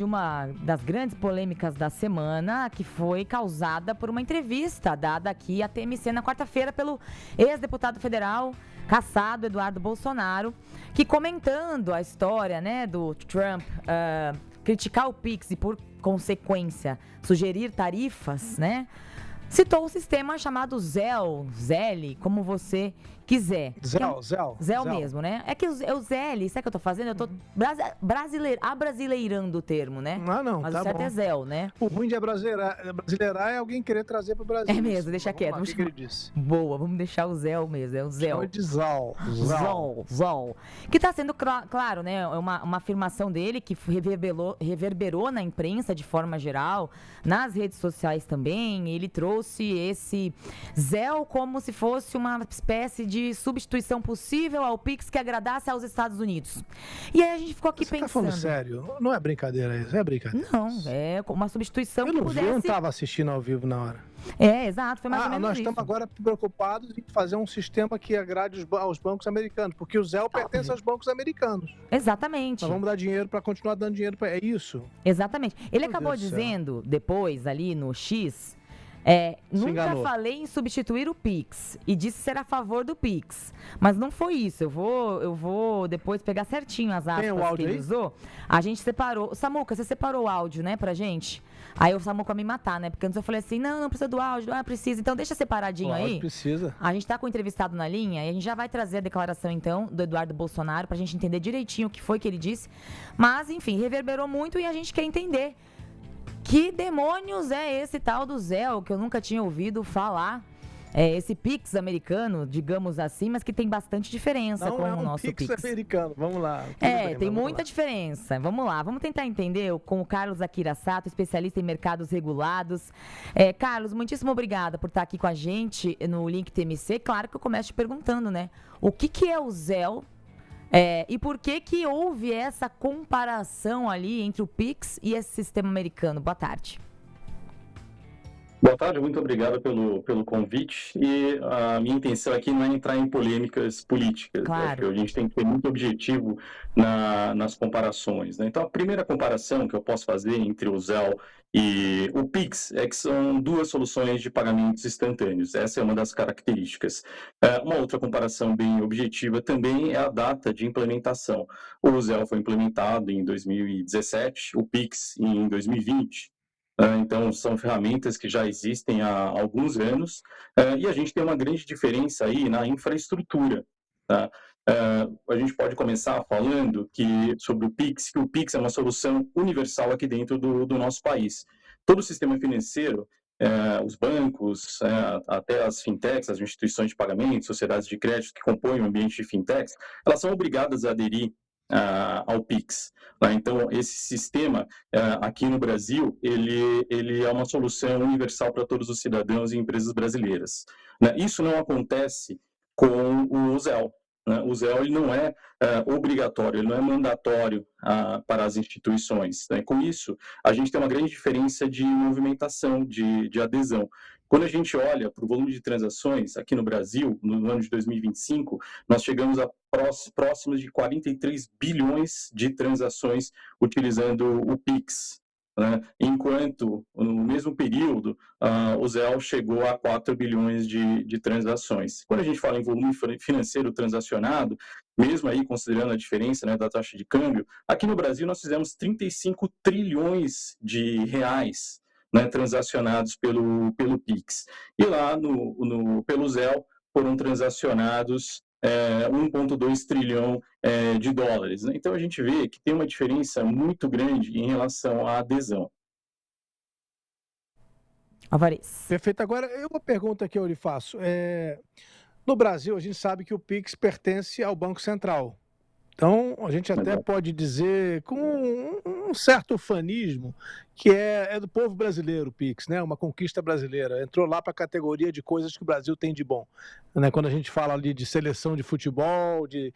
de uma das grandes polêmicas da semana, que foi causada por uma entrevista dada aqui à TMC na quarta-feira pelo ex-deputado federal cassado Eduardo Bolsonaro, que comentando a história, né, do Trump criticar o Pix e, por consequência, sugerir tarifas, né, citou o sistema chamado Zelle, como você quiser. Zelle mesmo, né? É que o Zelle, sabe o que eu tô fazendo? Eu tô abrasileirando o termo, né? Não, mas tá o certo bom. é Zelle, né? O ruim de brasileirar é alguém querer trazer pro Brasil. É mesmo, deixa quieto. Vamos lá, o que ele disse? Boa, vamos deixar o Zelle mesmo, é o Zelle. Chama de Zelle. Que tá sendo, claro, né? Uma afirmação dele que reverberou na imprensa de forma geral, nas redes sociais também. Ele trouxe esse Zelle como se fosse uma espécie de substituição possível ao Pix que agradasse aos Estados Unidos. E aí a gente ficou aqui pensando... Você tá falando sério? Não é brincadeira isso, é brincadeira. Não, é uma substituição que pudesse... Eu não tava assistindo ao vivo na hora. É, exato, foi mais ou menos nós isso. estamos agora preocupados em fazer um sistema que agrade aos bancos americanos, porque o Zelle pertence aos bancos americanos. Exatamente. Nós vamos dar dinheiro para continuar dando dinheiro para... É isso? Exatamente. Ele acabou dizendo, depois, ali no X... nunca falei em substituir o Pix e disse ser a favor do Pix, mas não foi isso. Eu vou depois pegar certinho as aspas que ele usou. A gente separou. Samuca, você separou o áudio, né, pra gente? Aí o Samuca me matar, né? Porque antes eu falei assim, não precisa do áudio, precisa. Então deixa separadinho aí. Precisa. A gente tá com o entrevistado na linha e a gente já vai trazer a declaração, então, do Eduardo Bolsonaro pra gente entender direitinho o que foi que ele disse. Mas, enfim, reverberou muito e a gente quer entender que demônios é esse tal do Zelle, que eu nunca tinha ouvido falar. Esse Pix americano, digamos assim, mas que tem bastante diferença com o nosso Pix. Pix americano, vamos lá. Tem muita diferença. Vamos lá, vamos tentar entender com o Carlos Akira Sato, especialista em mercados regulados. Carlos, muitíssimo obrigada por estar aqui com a gente no Link TMC. Claro que eu começo te perguntando, né? O que é o Zelle? E por que houve essa comparação ali entre o Pix e esse sistema americano? Boa tarde. Boa tarde, muito obrigado pelo convite. E a minha intenção aqui não é entrar em polêmicas políticas. Claro. A gente tem que ser muito objetivo nas comparações, né? Então, a primeira comparação que eu posso fazer entre o Zelle e o Pix é que são duas soluções de pagamentos instantâneos. Essa é uma das características. Uma outra comparação bem objetiva também é a data de implementação. O Zelle foi implementado em 2017, o Pix em 2020. Então, são ferramentas que já existem há alguns anos e a gente tem uma grande diferença aí na infraestrutura. Tá? A gente pode começar falando sobre o Pix, que o Pix é uma solução universal aqui dentro do nosso país. Todo o sistema financeiro, os bancos, até as fintechs, as instituições de pagamento, sociedades de crédito que compõem o ambiente de fintechs, elas são obrigadas a aderir ao Pix. Né? Então, esse sistema aqui no Brasil, ele é uma solução universal para todos os cidadãos e empresas brasileiras. Né? Isso não acontece com o Zelle. Né? O Zelle ele não é obrigatório, ele não é mandatório para as instituições. Né? Com isso, a gente tem uma grande diferença de movimentação, de adesão. Quando a gente olha para o volume de transações aqui no Brasil, no ano de 2025, nós chegamos a próximos de 43 bilhões de transações utilizando o Pix. Né? Enquanto, no mesmo período, o Zelle chegou a 4 bilhões de transações. Quando a gente fala em volume financeiro transacionado, mesmo aí considerando a diferença, né, da taxa de câmbio, aqui no Brasil nós fizemos 35 trilhões de reais, né, transacionados pelo Pix. E lá pelo Zelle foram transacionados 1,2 trilhão de dólares. Né? Então a gente vê que tem uma diferença muito grande em relação à adesão. Alvarez. Perfeito. Agora, uma pergunta que eu lhe faço. No Brasil, a gente sabe que o Pix pertence ao Banco Central. Então, a gente até pode dizer, com um certo ufanismo, que é do povo brasileiro o Pix, né? Uma conquista brasileira. Entrou lá para a categoria de coisas que o Brasil tem de bom. Né? Quando a gente fala ali de seleção de futebol, de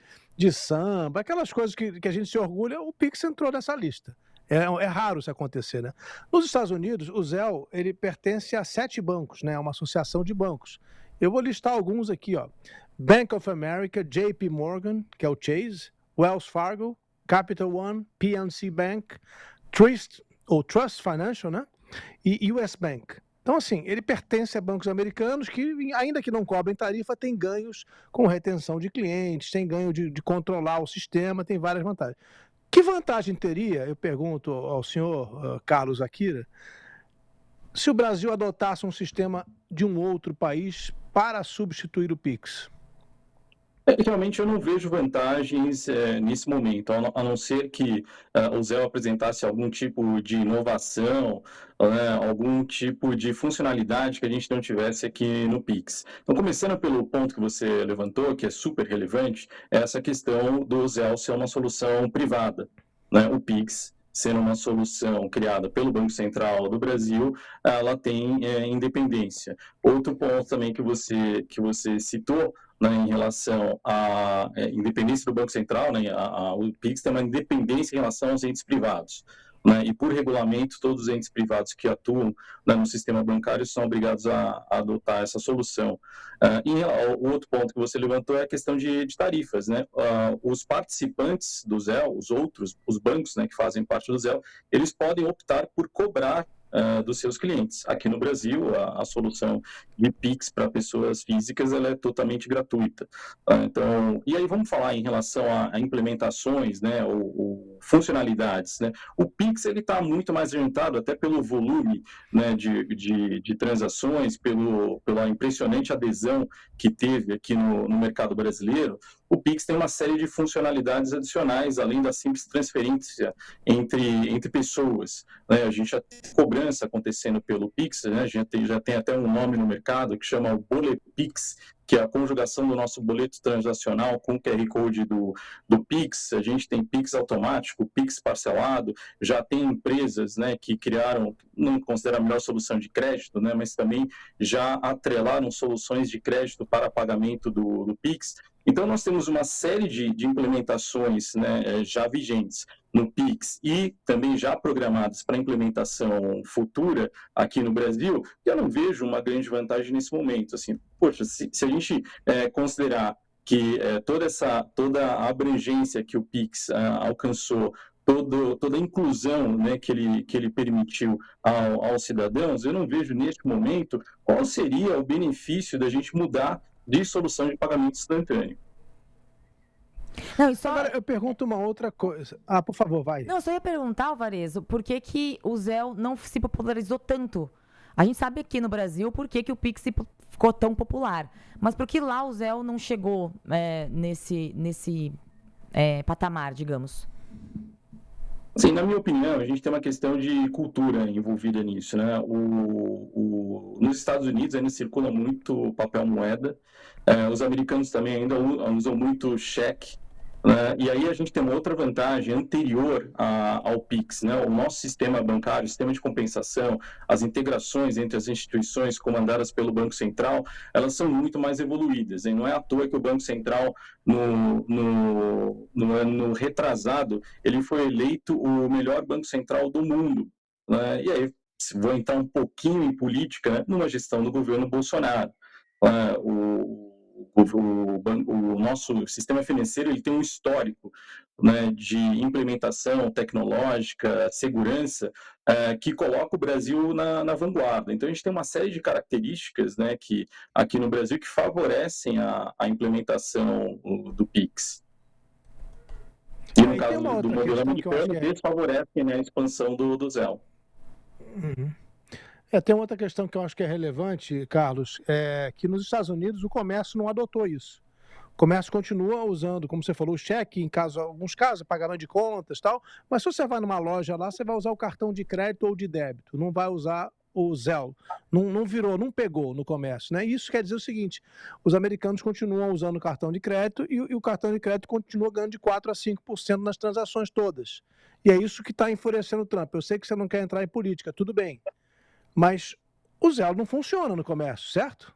samba, aquelas coisas que a gente se orgulha, o Pix entrou nessa lista. É raro isso acontecer, né? Nos Estados Unidos, o Zelle, ele pertence a 7 bancos, né? Uma associação de bancos. Eu vou listar alguns aqui, ó. Bank of America, JP Morgan, que é o Chase, Wells Fargo, Capital One, PNC Bank, Trust Financial, né? E US Bank. Então, assim, ele pertence a bancos americanos que, ainda que não cobrem tarifa, tem ganhos com retenção de clientes, tem ganho de controlar o sistema, tem várias vantagens. Que vantagem teria, eu pergunto ao senhor Carlos Akira, se o Brasil adotasse um sistema de um outro país para substituir o Pix? Realmente eu não vejo vantagens nesse momento, a não ser que o Zelle apresentasse algum tipo de inovação, algum tipo de funcionalidade que a gente não tivesse aqui no Pix. Então, começando pelo ponto que você levantou, que é super relevante, é essa questão do Zelle ser uma solução privada, né? O Pix sendo uma solução criada pelo Banco Central do Brasil, ela tem independência. Outro ponto também que você citou, né, em relação à independência do Banco Central, né, o Pix tem uma independência em relação aos entes privados. Né, e por regulamento, todos os entes privados que atuam, né, no sistema bancário são obrigados a adotar essa solução. O outro ponto que você levantou é a questão de tarifas. Né? Os participantes do Zelle, os bancos, né, que fazem parte do Zelle, eles podem optar por cobrar dos seus clientes. Aqui no Brasil, a solução de Pix para pessoas físicas ela é totalmente gratuita. Então, e aí vamos falar em relação a implementações, né, ou funcionalidades. Né? O Pix está muito mais orientado até pelo volume, né, de transações, pela impressionante adesão que teve aqui no mercado brasileiro. O Pix tem uma série de funcionalidades adicionais, além da simples transferência entre pessoas. Né? A gente já tem cobrança acontecendo pelo Pix, né? A gente já tem até um nome no mercado que chama o Bolepix, que é a conjugação do nosso boleto transacional com o QR Code do Pix. A gente tem Pix automático, Pix parcelado, já tem empresas, né, que criaram, não considero a melhor solução de crédito, né, mas também já atrelaram soluções de crédito para pagamento do Pix. Então, nós temos uma série de implementações, né, já vigentes no Pix e também já programadas para implementação futura aqui no Brasil, que eu não vejo uma grande vantagem nesse momento. Assim, poxa, se a gente considerar que toda a abrangência que o Pix alcançou, toda a inclusão, né, que ele permitiu aos cidadãos, eu não vejo neste momento qual seria o benefício da gente mudar de solução de pagamento instantâneo. Não, Agora, eu pergunto uma outra coisa. Por favor, vai. Não, eu só ia perguntar, Alvarezo, por que o Zelle não se popularizou tanto? A gente sabe aqui no Brasil por que o Pix ficou tão popular. Mas por que lá o Zelle não chegou nesse patamar, digamos? Sim, na minha opinião, a gente tem uma questão de cultura envolvida nisso, né? Nos Estados Unidos ainda circula muito papel moeda, os americanos também ainda usam muito cheque, né? E aí a gente tem uma outra vantagem anterior ao Pix, né? O nosso sistema bancário, o sistema de compensação, as integrações entre as instituições comandadas pelo Banco Central, elas são muito mais evoluídas. E não é à toa que o Banco Central, no ano retrasado, ele foi eleito o melhor Banco Central do mundo. Né? E aí, vou entrar um pouquinho em política, né? Numa gestão do governo Bolsonaro. O nosso sistema financeiro ele tem um histórico, né, de implementação tecnológica, segurança, que coloca o Brasil na vanguarda. Então, a gente tem uma série de características, né, que aqui no Brasil que favorecem a implementação do Pix. E no caso do modelo americano, desfavorecem, né, a expansão do Zelle. Uhum. Tem uma outra questão que eu acho que é relevante, Carlos, é que nos Estados Unidos o comércio não adotou isso. O comércio continua usando, como você falou, o cheque, em alguns casos, pagamento de contas e tal, mas se você vai numa loja lá, você vai usar o cartão de crédito ou de débito, não vai usar o Zelle. Não pegou no comércio, né? Isso quer dizer o seguinte, os americanos continuam usando o cartão de crédito e o cartão de crédito continua ganhando de 4% a 5% nas transações todas. E é isso que está enfurecendo o Trump. Eu sei que você não quer entrar em política, tudo bem. Mas o Zelle não funciona no comércio, certo?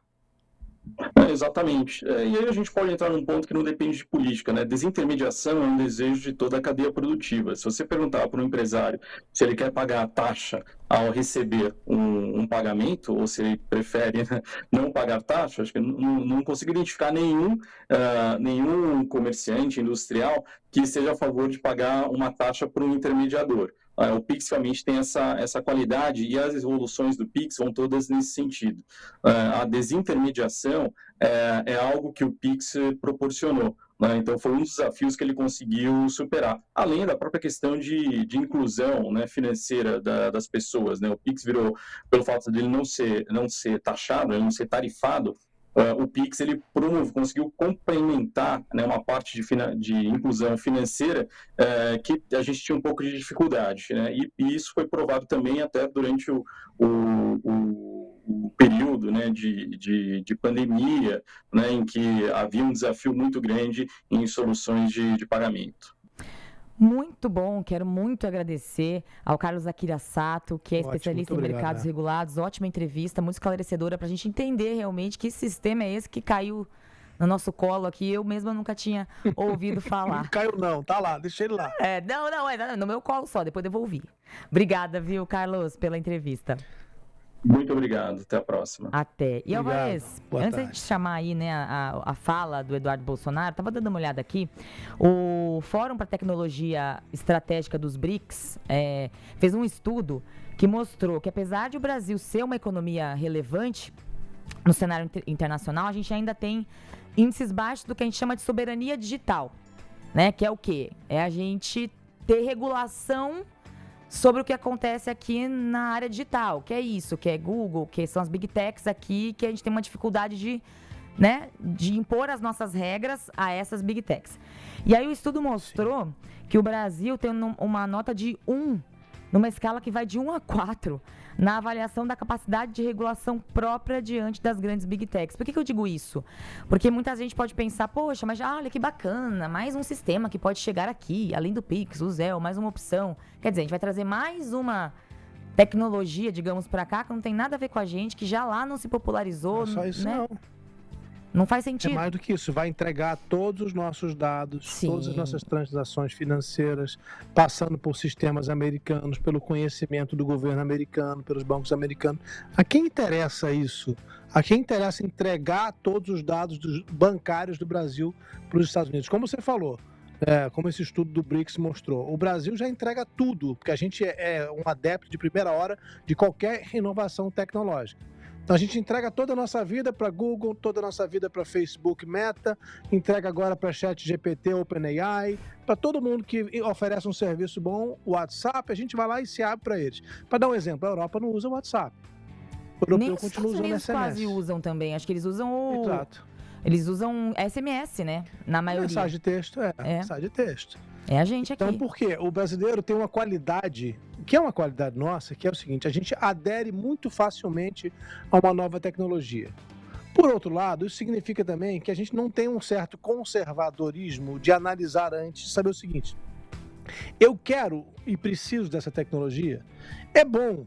Exatamente. E aí a gente pode entrar num ponto que não depende de política, né? Desintermediação é um desejo de toda a cadeia produtiva. Se você perguntar para um empresário se ele quer pagar a taxa ao receber um pagamento, ou se ele prefere, né, não pagar taxa, acho que não consigo identificar nenhum comerciante industrial que esteja a favor de pagar uma taxa por um intermediador. o Pix realmente tem essa qualidade e as evoluções do Pix vão todas nesse sentido. A desintermediação é algo que o Pix proporcionou. Então, foi um dos desafios que ele conseguiu superar, além da própria questão de inclusão, né, financeira das pessoas. Né? O Pix virou, pelo fato dele não ser taxado, ele não ser tarifado, o Pix ele conseguiu complementar, né, uma parte de inclusão financeira que a gente tinha um pouco de dificuldade. Né? E isso foi provado também até durante o período, né, de pandemia, né, em que havia um desafio muito grande em soluções de pagamento. Muito bom, quero muito agradecer ao Carlos Akira Sato, que é especialista em mercados regulados. Ótima entrevista, muito esclarecedora para a gente entender realmente que sistema é esse que caiu no nosso colo aqui. Eu mesma nunca tinha ouvido falar. Não caiu não, tá lá, deixei ele lá. Não, é no meu colo só, depois devolvi. Obrigada, viu, Carlos, pela entrevista. Muito obrigado, até a próxima. Até. E, Alvarez, antes tarde. de chamar aí, né, a fala do Eduardo Bolsonaro, estava dando uma olhada aqui, o Fórum para Tecnologia Estratégica dos BRICS fez um estudo que mostrou que, apesar de o Brasil ser uma economia relevante no cenário internacional, a gente ainda tem índices baixos do que a gente chama de soberania digital, né, que é o quê? É a gente ter regulação sobre o que acontece aqui na área digital, que é isso, que é Google, que são as Big Techs aqui, que a gente tem uma dificuldade de impor as nossas regras a essas Big Techs. E aí o estudo mostrou que o Brasil tem uma nota de 1, numa escala que vai de 1 a 4, na avaliação da capacidade de regulação própria diante das grandes Big Techs. Por que eu digo isso? Porque muita gente pode pensar, poxa, mas olha que bacana, mais um sistema que pode chegar aqui, além do Pix, o Zelle, mais uma opção. Quer dizer, a gente vai trazer mais uma tecnologia, digamos, para cá, que não tem nada a ver com a gente, que já lá não se popularizou. Não é só isso, né? não. Não faz sentido. É mais do que isso, vai entregar todos os nossos dados, todas as nossas transações financeiras, passando por sistemas americanos, pelo conhecimento do governo americano, pelos bancos americanos. A quem interessa isso? A quem interessa entregar todos os dados bancários do Brasil para os Estados Unidos? Como você falou, como esse estudo do BRICS mostrou, o Brasil já entrega tudo, porque a gente é um adepto de primeira hora de qualquer inovação tecnológica. Então, a gente entrega toda a nossa vida para Google, toda a nossa vida para Facebook, Meta, entrega agora para ChatGPT, OpenAI, para todo mundo que oferece um serviço bom, o WhatsApp, a gente vai lá e se abre para eles. Para dar um exemplo, a Europa não usa o WhatsApp. O europeu continua usando SMS. Quase usam também, acho que eles usam Exato. Eles usam SMS, né? Na maioria. Mensagem de texto, mensagem de texto. É a gente aqui. Então, por quê? O brasileiro tem uma qualidade, que é uma qualidade nossa, que é o seguinte, a gente adere muito facilmente a uma nova tecnologia. Por outro lado, isso significa também que a gente não tem um certo conservadorismo de analisar antes, de saber o seguinte, eu quero e preciso dessa tecnologia, é bom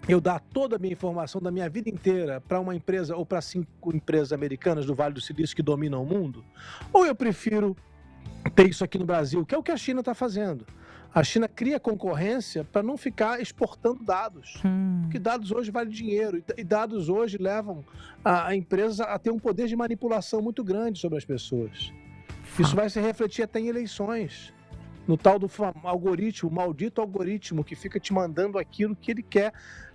eu dar toda a minha informação da minha vida inteira para uma empresa ou para 5 empresas americanas do Vale do Silício que dominam o mundo? Ou eu prefiro ter isso aqui no Brasil, que é o que a China está fazendo? A China cria concorrência para não ficar exportando dados. Porque dados hoje valem dinheiro e dados hoje levam a empresa a ter um poder de manipulação muito grande sobre as pessoas. Isso vai se refletir até em eleições. No tal do algoritmo, o maldito algoritmo que fica te mandando aquilo que ele quer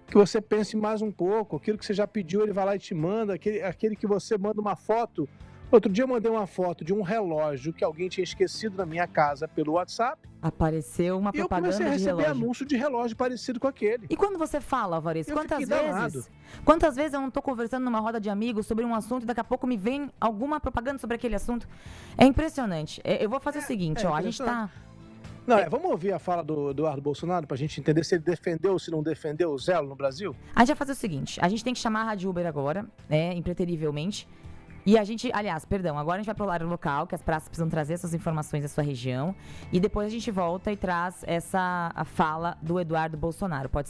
que você pense mais um pouco, aquilo que você já pediu, ele vai lá e te manda, aquele que você manda uma foto. Outro dia eu mandei uma foto de um relógio que alguém tinha esquecido na minha casa pelo WhatsApp. Apareceu uma propaganda de relógio. E eu comecei a receber anúncio de relógio parecido com aquele. E quando você fala, Alvarez, quantas vezes eu não estou conversando numa roda de amigos sobre um assunto e daqui a pouco me vem alguma propaganda sobre aquele assunto? É impressionante. Eu vou fazer o seguinte, a gente tá... Não, vamos ouvir a fala do Eduardo Bolsonaro para a gente entender se ele defendeu ou se não defendeu o Zelle no Brasil? A gente vai fazer o seguinte, a gente tem que chamar a Rádio Uber agora, impreterivelmente. E a gente, agora a gente vai pro horário local, que as praças precisam trazer essas informações da sua região. E depois a gente volta e traz a fala do Eduardo Bolsonaro. Pode ser?